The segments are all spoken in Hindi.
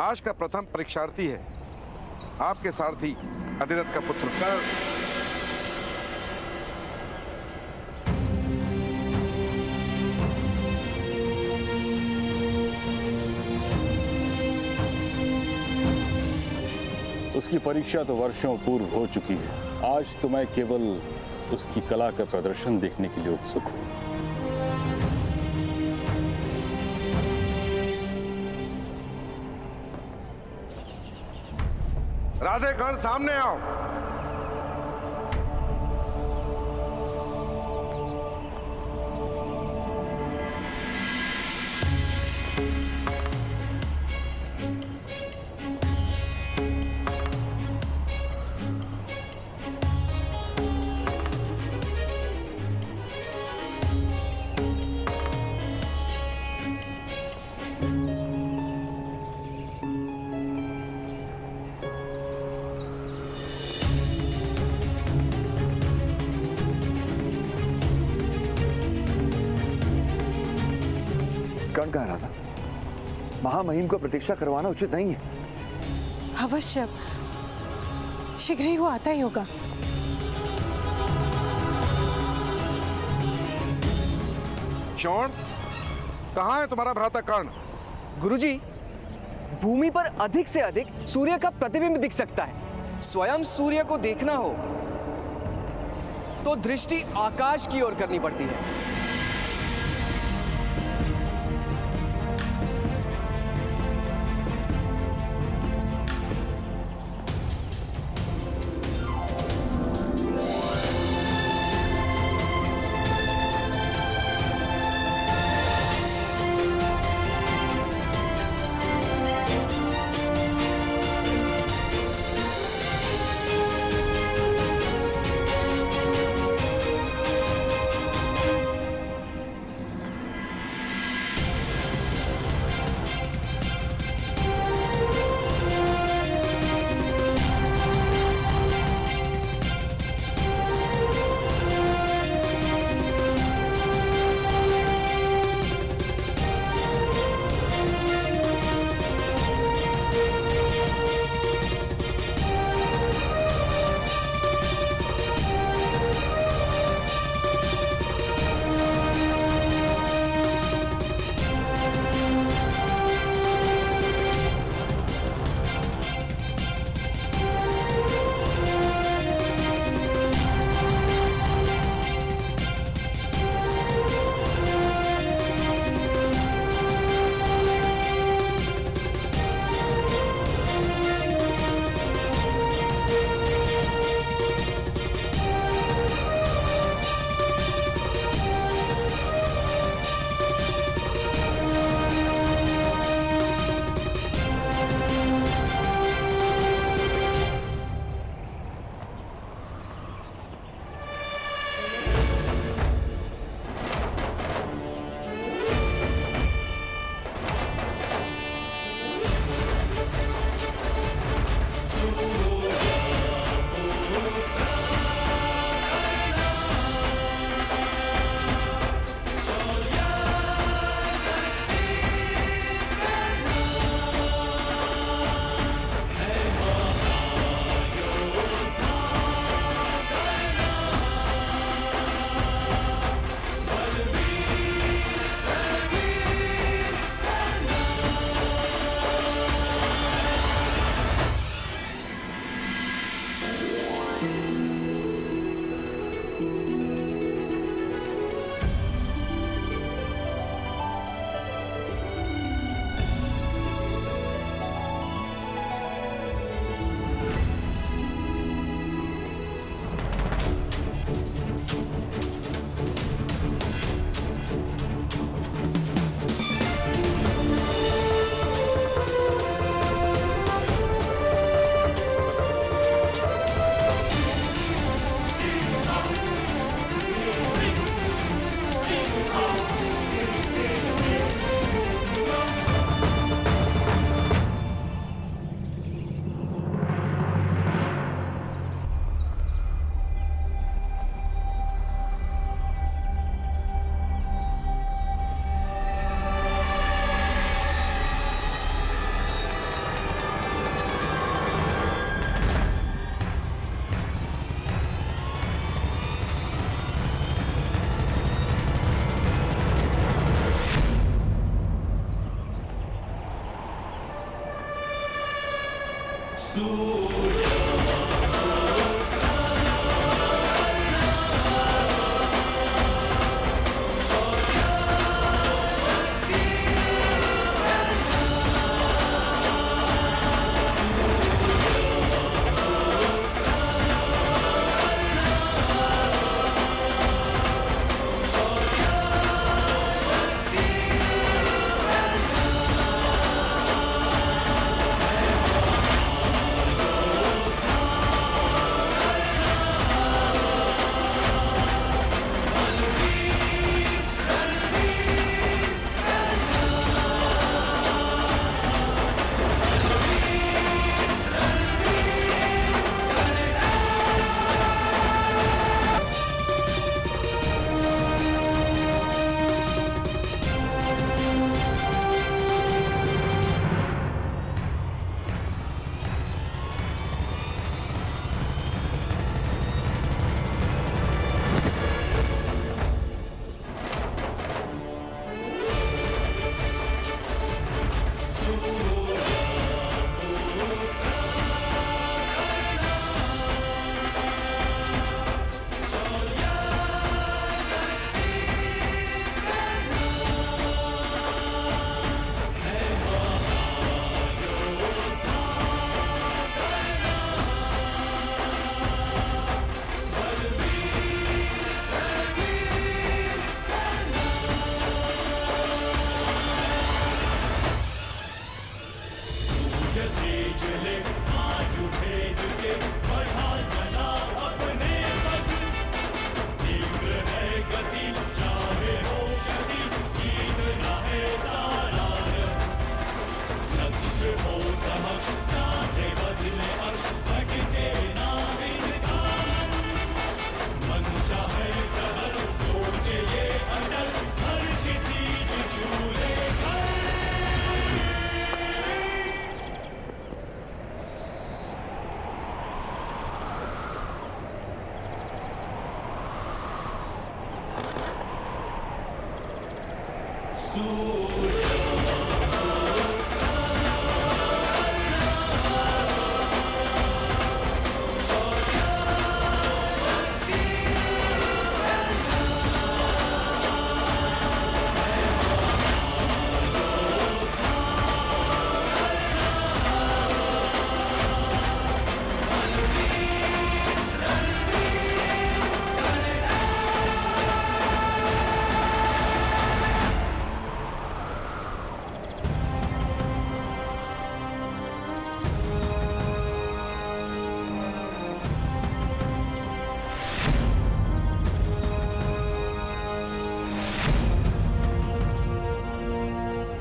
आज का प्रथम परीक्षार्थी है आपके सारथी अधिरथ का पुत्र कर्ण। उसकी परीक्षा तो वर्षों पूर्व हो चुकी है। आज तो मैं केवल उसकी कला का प्रदर्शन देखने के लिए उत्सुक हूं। राधे कर्ण, सामने आओ। कर्ण कह रहा था महामहिम को प्रतीक्षा करवाना उचित नहीं है। अवश्य, शीघ्र ही वो आता ही होगा। शौन, कहाँ है तुम्हारा भ्राता कर्ण? गुरुजी, भूमि पर अधिक से अधिक सूर्य का प्रतिबिंब दिख सकता है। स्वयं सूर्य को देखना हो तो दृष्टि आकाश की ओर करनी पड़ती है।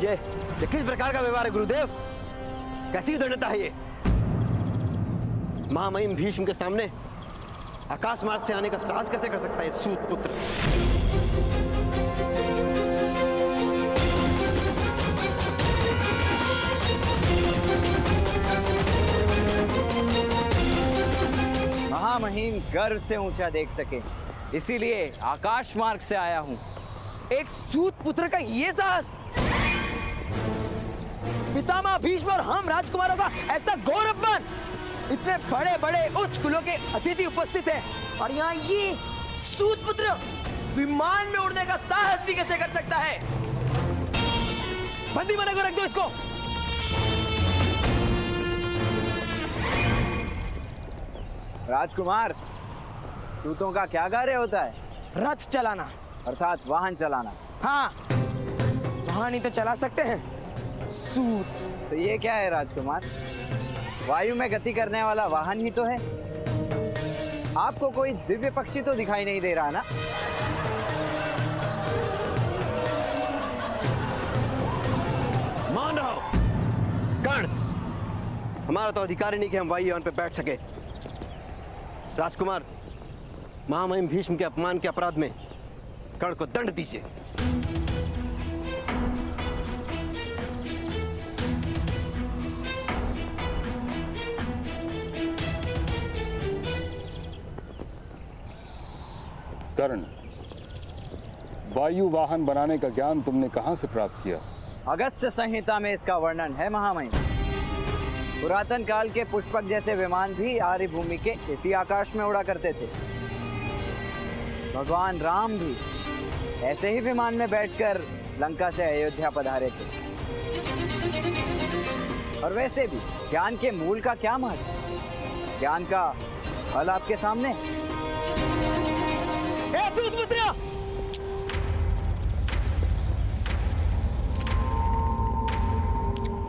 ये किस प्रकार का व्यवहार है गुरुदेव? कैसी दृढ़ता है ये? महामहिम भीष्म के सामने आकाश मार्ग से आने का साहस कैसे कर सकता है सूत पुत्र? महामहिम गर्व से ऊंचा देख सके, इसीलिए आकाश मार्ग से आया हूं। एक सूत पुत्र का ये साहस! पितामह भीष्म और हम राजकुमारों का ऐसा गौरवमान! इतने बड़े बड़े उच्च कुलों के अतिथि उपस्थित हैं, और यहाँ ये सूत पुत्र विमान में उड़ने का साहस भी कैसे कर सकता है? बंदी बना कर रख दो इसको। राजकुमार, सूतों का क्या कार्य होता है? रथ चलाना, अर्थात वाहन चलाना। हाँ, वाहन ही तो चला सकते हैं, सूत। तो ये क्या है राजकुमार? वायु में गति करने वाला वाहन ही तो है। आपको कोई दिव्य पक्षी तो दिखाई नहीं दे रहा ना? मान रहो कर्ण, हमारा तो अधिकार ही नहीं कि हम वायुयान पे बैठ सके। राजकुमार, महामहिम भीष्म के अपमान के अपराध में कर्ण को दंड दीजिए। कर्ण, वायु वाहन बनाने का ज्ञान तुमने कहां से प्राप्त किया? अगस्त्य संहिता में इसका वर्णन है महामहिम। पुरातन काल के पुष्पक जैसे विमान भी आर्य भूमि के इसी आकाश में उड़ा करते थे। भगवान राम भी ऐसे ही विमान में बैठकर लंका से अयोध्या पधारे थे। और वैसे भी ज्ञान के मूल का क्या महत्व? ज्ञान का फल आपके सामने।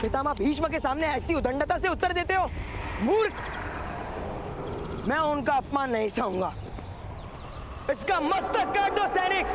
पितामह भीष्म के सामने ऐसी उदंडता से उत्तर देते हो? मूर्ख! मैं उनका अपमान नहीं सहूंगा। इसका मस्तक काट दो सैनिक।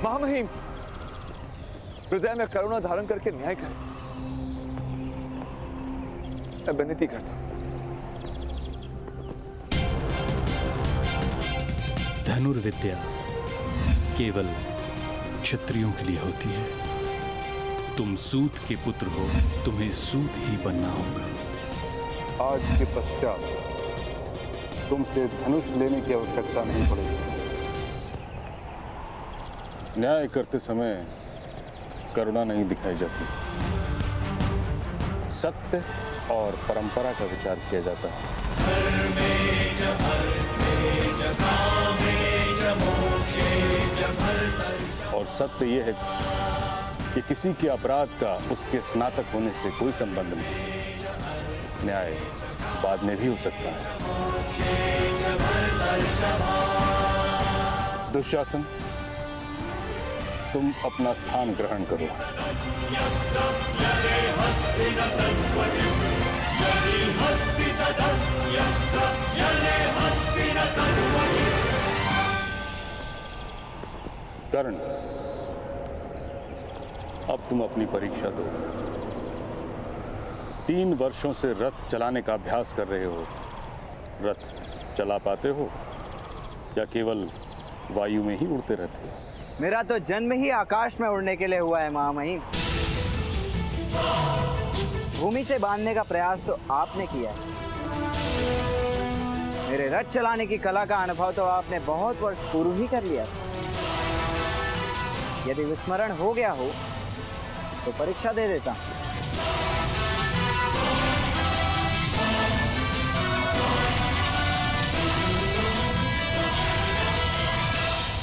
महामहिम, हृदय में करुणा धारण करके न्याय करें। मैं विनती करता हूं। धनुर्विद्या केवल क्षत्रियों के लिए होती है। तुम सूत के पुत्र हो, तुम्हें सूत ही बनना होगा। आज के पश्चात तुमसे धनुष लेने की आवश्यकता नहीं पड़ेगी। न्याय करते समय करुणा नहीं दिखाई जाती, सत्य और परंपरा का विचार किया जाता है। और सत्य यह है कि किसी के अपराध का उसके स्नातक होने से कोई संबंध नहीं। न्याय बाद में भी हो सकता है। दुशासन, तुम अपना स्थान ग्रहण करो। कर्ण, अब तुम अपनी परीक्षा दो। 3 वर्षों से रथ चलाने का अभ्यास कर रहे हो। रथ चला पाते हो या केवल वायु में ही उड़ते रहते हो? मेरा तो जन्म ही आकाश में उड़ने के लिए हुआ है महामहिम। भूमि से बांधने का प्रयास तो आपने किया है। मेरे रथ चलाने की कला का अनुभव तो आपने बहुत वर्ष पूर्व ही कर लिया। यदि विस्मरण हो गया हो तो परीक्षा दे देता हूं।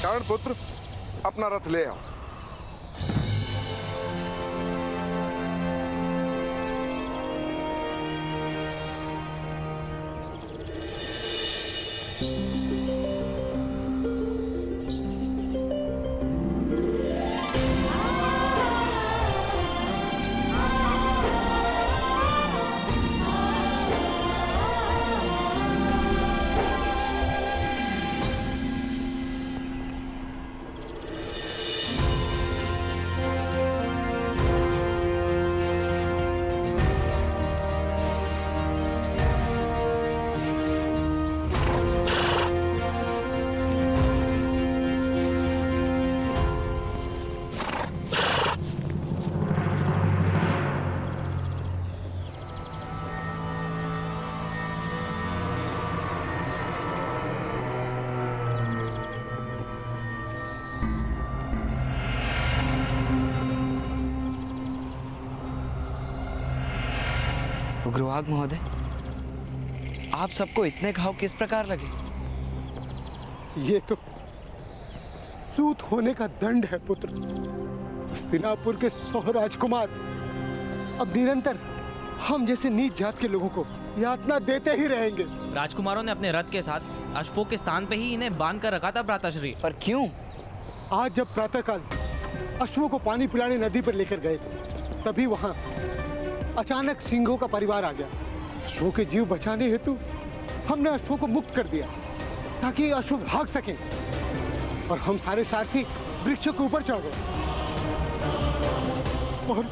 कर्ण पुत्र, अपना रथ ले आओ। उग्रवाद महोदय, आप सबको इतने घाव किस प्रकार लगे? ये तो सूत होने का दंड है पुत्र। हस्तिनापुर के 100 राजकुमार अब निरंतर हम जैसे नीच जात के लोगों को यातना देते ही रहेंगे। राजकुमारों ने अपने रथ के साथ अश्वों के स्थान पे ही इन्हें बांध कर रखा था भ्राताश्री। पर क्यों? आज जब प्रातःकाल अश्वों को पानी पिलाने नदी पर लेकर गए थे, तभी वहां अचानक सिंहों का परिवार आ गया। अश्वों के जीव बचाने हेतु हमने अश्वों को मुक्त कर दिया ताकि अश्व भाग सकें, और हम सारे सारथी वृक्षों के ऊपर चढ़ गए। और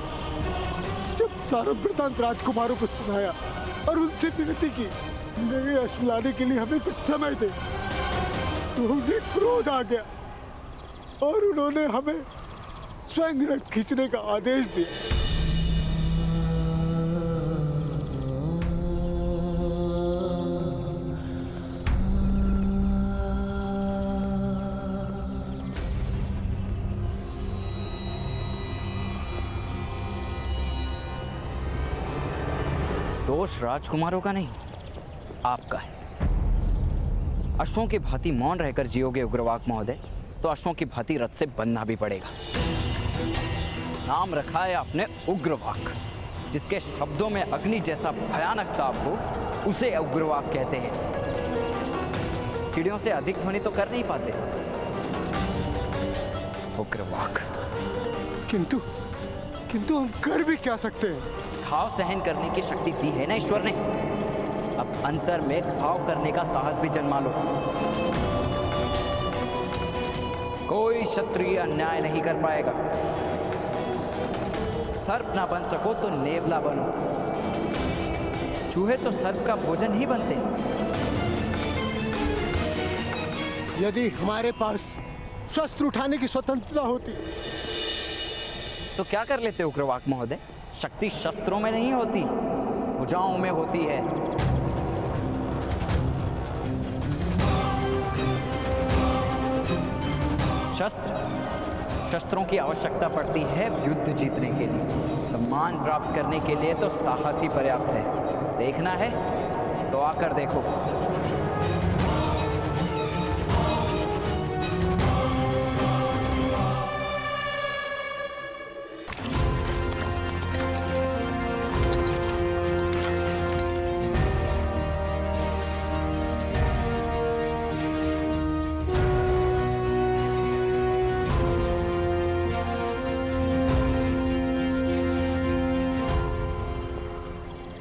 जब सारा वृतांत राजकुमारों को सुनाया और उनसे विनती की नए अश्व लाने के लिए हमें कुछ समय दे, तो उन्हें क्रोध आ गया और उन्होंने हमें स्वयं रथ खींचने का आदेश दिया। दोष राजकुमारों का नहीं, आपका है। अश्वों की भांति मौन रहकर जियोगे उग्रवाक महोदय, तो अश्वों की भांति रथ से बनना भी पड़ेगा। नाम रखा है आपने उग्रवाक, जिसके शब्दों में अग्नि जैसा भयानक ताप हो, उसे उग्रवाक कहते हैं। चिड़ियों से अधिक ध्वनि तो कर नहीं पाते। उग्रवाक। किंतु हम कर भी क्या सकते हैं? घाव सहन करने की शक्ति दी है ना ईश्वर ने। अब अंतर में घाव करने का साहस भी जन्मा लो। कोई क्षत्रिय अन्याय नहीं कर पाएगा। सर्प ना बन सको तो नेवला बनो। चूहे तो सर्प का भोजन ही बनते हैं। यदि हमारे पास शस्त्र उठाने की स्वतंत्रता होती तो क्या कर लेते उग्रवाक महोदय? शक्ति शस्त्रों में नहीं होती, भुजाओं में होती है। शस्त्रों की आवश्यकता पड़ती है युद्ध जीतने के लिए। सम्मान प्राप्त करने के लिए तो साहस ही पर्याप्त है। देखना है तो आकर देखो।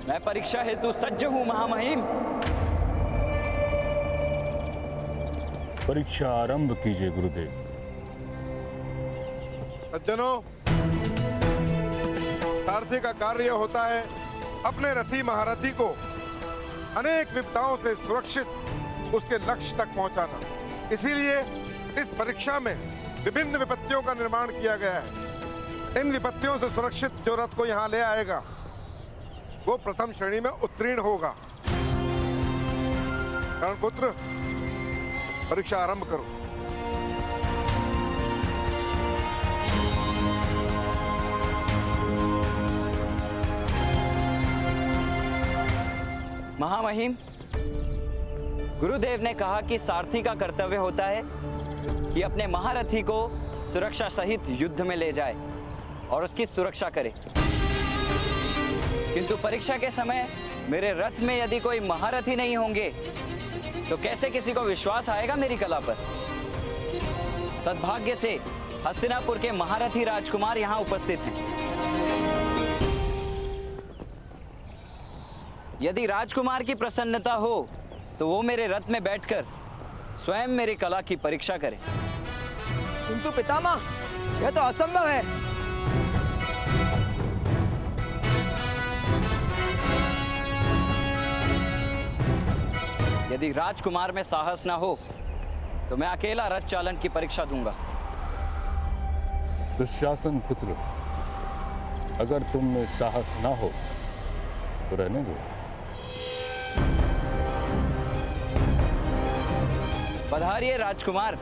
मैं परीक्षा हेतु सज्ज हूं महामहिम। परीक्षा आरंभ कीजिए गुरुदेव। सज्जनों, सारथी का कार्य होता है अपने रथी महारथी को अनेक विपदाओं से सुरक्षित उसके लक्ष्य तक पहुंचाना। इसीलिए इस परीक्षा में विभिन्न विपत्तियों का निर्माण किया गया है। इन विपत्तियों से सुरक्षित जो रथ को यहाँ ले आएगा वो प्रथम श्रेणी में उत्तीर्ण होगा। कर्णपुत्र, परीक्षा आरंभ करो। महामहिम, गुरुदेव ने कहा कि सारथी का कर्तव्य होता है कि अपने महारथी को सुरक्षा सहित युद्ध में ले जाए और उसकी सुरक्षा करे। किंतु परीक्षा के समय मेरे रथ में यदि कोई महारथी नहीं होंगे तो कैसे किसी को विश्वास आएगा मेरी कला पर? सद्भाग्य से हस्तिनापुर के महारथी राजकुमार यहाँ उपस्थित हैं। यदि राजकुमार की प्रसन्नता हो तो वो मेरे रथ में बैठकर स्वयं मेरी कला की परीक्षा करें। किंतु पितामह, यह तो असंभव है। यदि राजकुमार में साहस ना हो तो मैं अकेला रथ चालन की परीक्षा दूंगा। दुशासन पुत्र, अगर तुम में साहस ना हो तो रहने दो। पधारिए राजकुमार,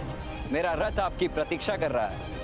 मेरा रथ आपकी प्रतीक्षा कर रहा है।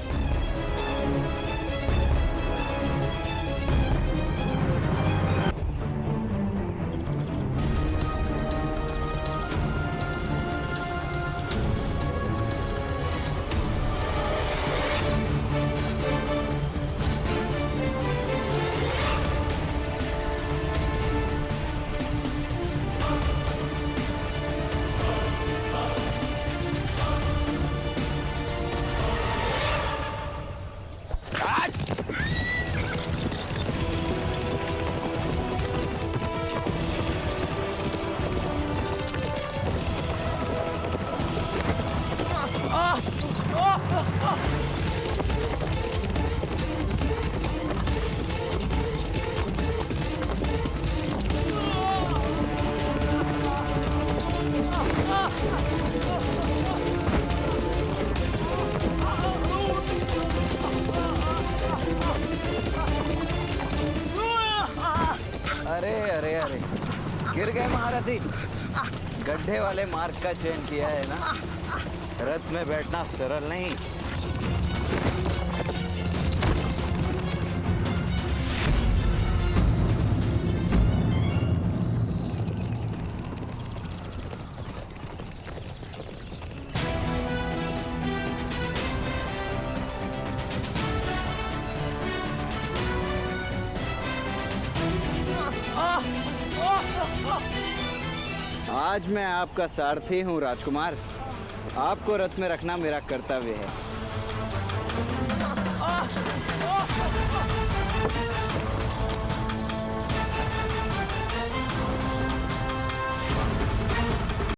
गिर गए महारथी। गड्ढे वाले मार्ग का चयन किया है ना। रथ में बैठना सरल नहीं। आज मैं आपका सारथी हूँ राजकुमार। आपको रथ में रखना मेरा कर्तव्य है।